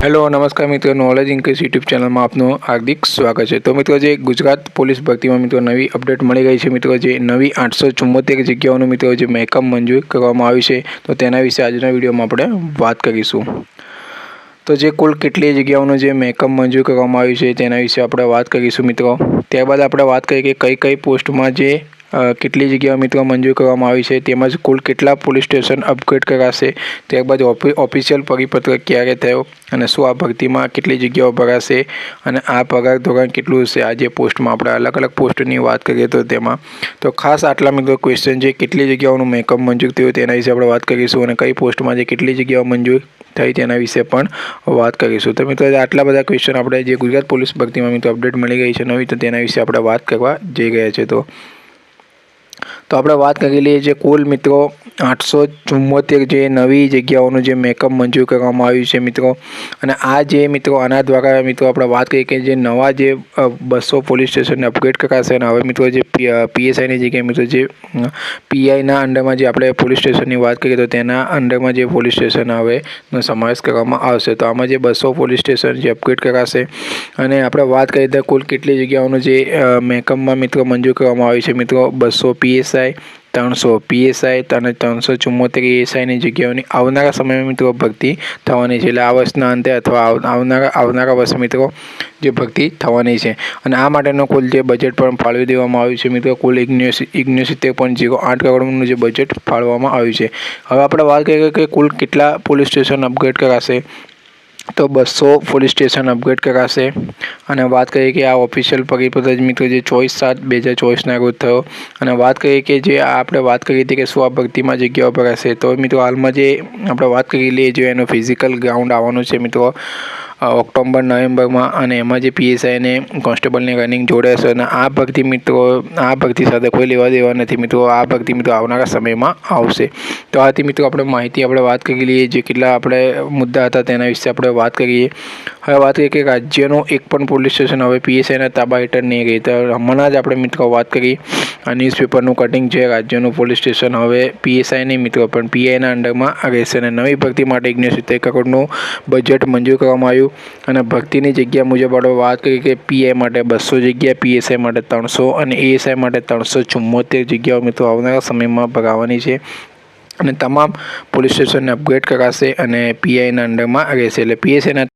Hello નમસ્કાર મિત્રો, knowledge increase YouTube ચેનલમાં આપનું હાર્દિક સ્વાગત છે। તો મિત્રો, જે ગુજરાત પોલીસ ભરતીમાં મિત્રો નવી અપડેટ મળી ગઈ છે મિત્રો, જે નવી 874 જગ્યાઓનું મિત્રો જે મહેકમ મંજૂર કરવામાં આવી છે, તો તેના વિશે આજના વિડીયોમાં આપણે વાત કરીશું। તો જે કુલ કેટલી જગ્યાઓનું જે મહેકમ મંજૂર કરવામાં આવ્યું છે તેના વિશે આપણે વાત કરીશું મિત્રો। ત્યારબાદ આપણે વાત કરીએ કે કઈ પોસ્ટમાં જે કેટલી જગ્યાઓ મિત્રો મંજૂર કરવામાં આવી છે, તેમજ કુલ કેટલા પોલીસ સ્ટેશન અપગ્રેડ કરાશે, ત્યારબાદ ઓફિશિયલ પરિપત્ર ક્યારે થયો અને શું આ ભરતીમાં કેટલી જગ્યાઓ ભરાશે અને આ પગાર ધોરણ કેટલું હશે। આ જે પોસ્ટમાં આપણે અલગ પોસ્ટની વાત કરીએ તો તેમાં તો ખાસ આટલા મિત્રો ક્વેશ્ચન છે, કેટલી જગ્યાઓનું મહેકમ મંજૂર થયું તેના વિશે આપણે વાત કરીશું અને કઈ પોસ્ટમાં જે કેટલી જગ્યાઓ મંજૂર થઈ તેના વિશે પણ વાત કરીશું। તો મિત્રો, આટલા બધા ક્વેશ્ચન આપણે જે ગુજરાત પોલીસ ભરતીમાં મિત્રો અપડેટ મળી ગઈ છે નવી, તો તેના વિશે આપણે વાત કરવા જઈ રહ્યા છીએ। તો આપણે વાત કરી લઈએ જે કુલ મિત્રો 874 જે નવી જગ્યાઓનું જે મહેકમ મંજૂર કરવામાં આવ્યું છે મિત્રો, અને આ જે મિત્રો આના દ્વારા મિત્રો આપણે વાત કરીએ કે જે નવા જે 200 પોલીસ સ્ટેશનને અપગ્રેડ કરાશે અને હવે મિત્રો જે પીએસઆઈની જગ્યાએ મિત્રો જે પીઆઈના અંડરમાં જે આપણે પોલીસ સ્ટેશનની વાત કરીએ તો તેના અંડરમાં જે પોલીસ સ્ટેશન હવેનો સમાવેશ કરવામાં આવશે। તો આમાં જે 200 પોલીસ સ્ટેશન જે અપગ્રેડ કરાશે અને આપણે વાત કરીએ તો કુલ કેટલી જગ્યાઓનું જે મહેકમમાં મિત્રો મંજૂર કરવામાં આવ્યું છે મિત્રો, 200 પીએસઆઈ, 300 પીએસઆઈ અને 374 એએસઆઈની જગ્યાઓની આવનારા સમયમાં મિત્રો ભરતી થવાની છે। એટલે આ વર્ષના અંતે અથવા આવનારા વર્ષે મિત્રો જે ભરતી થવાની છે અને આ માટેનો કુલ જે બજેટ પણ ફાળવી દેવામાં આવ્યું છે મિત્રો, કુલ 69.08 કરોડનું જે બજેટ ફાળવવામાં આવ્યું છે। હવે આપણે વાત કરીએ કે કુલ કેટલા પોલીસ સ્ટેશન અપગ્રેડ કરાશે, તો 200 પોલીસ સ્ટેશન અપગ્રેડ કરાશે અને વાત કરીએ કે આ ઓફિશિયલ પરિપત્ર મિત્રો જે 24/7/2024ના રોજ થયો અને વાત કરીએ કે જે આપણે વાત કરી હતી કે શું આ ભરતીમાં જગ્યાઓ ભરાશે, તો મિત્રો હાલમાં જે આપણે વાત કરી લઈએ જો એનું ફિઝિકલ ગ્રાઉન્ડ આવવાનું છે મિત્રો ઓક્ટોબર-નવેમ્બરમાં અને એમાં જે પીએસઆઈ અને કોન્સ્ટેબલની રનિંગ જોડાશે અને આ ભરતી સાથે કોઈ લેવા દેવા નથી મિત્રો, આ ભરતી મિત્રો આવનારા સમયમાં આવશે। તો આથી મિત્રો આપણે માહિતી આપણે વાત કરી લઈએ જે કેટલા આપણે મુદ્દા હતા તેના વિશે આપણે વાત કરીએ। હવે વાત કરીએ કે રાજ્યનું એક પણ પોલીસ સ્ટેશન હવે પીએસઆઈના તાબા હેઠળ નહીં રહે। તો હમણાં જ આપણે મિત્રો વાત કરી આ ન્યૂઝપેપરનું કટિંગ છે, રાજ્યનું પોલીસ સ્ટેશન હવે પીએસઆઈ નહીં મિત્રો પણ પીઆઈના અંડરમાં રહેશે અને નવી ભરતી માટે 69 કરોડનું બજેટ મંજૂર કરવામાં આવ્યું અને ભરતીની જગ્યા મુજબ આપણે વાત કરીએ કે પીઆઈ માટે 200 જગ્યા, પીએસઆઈ માટે 300 અને એએસઆઈ માટે 374 જગ્યાઓ મિત્રો આવનારા સમયમાં ભરાવાની છે અને તમામ પોલીસ સ્ટેશનને અપગ્રેડ કરાશે અને પીઆઈના અંડરમાં રહેશે। એટલે પીએસઆઈના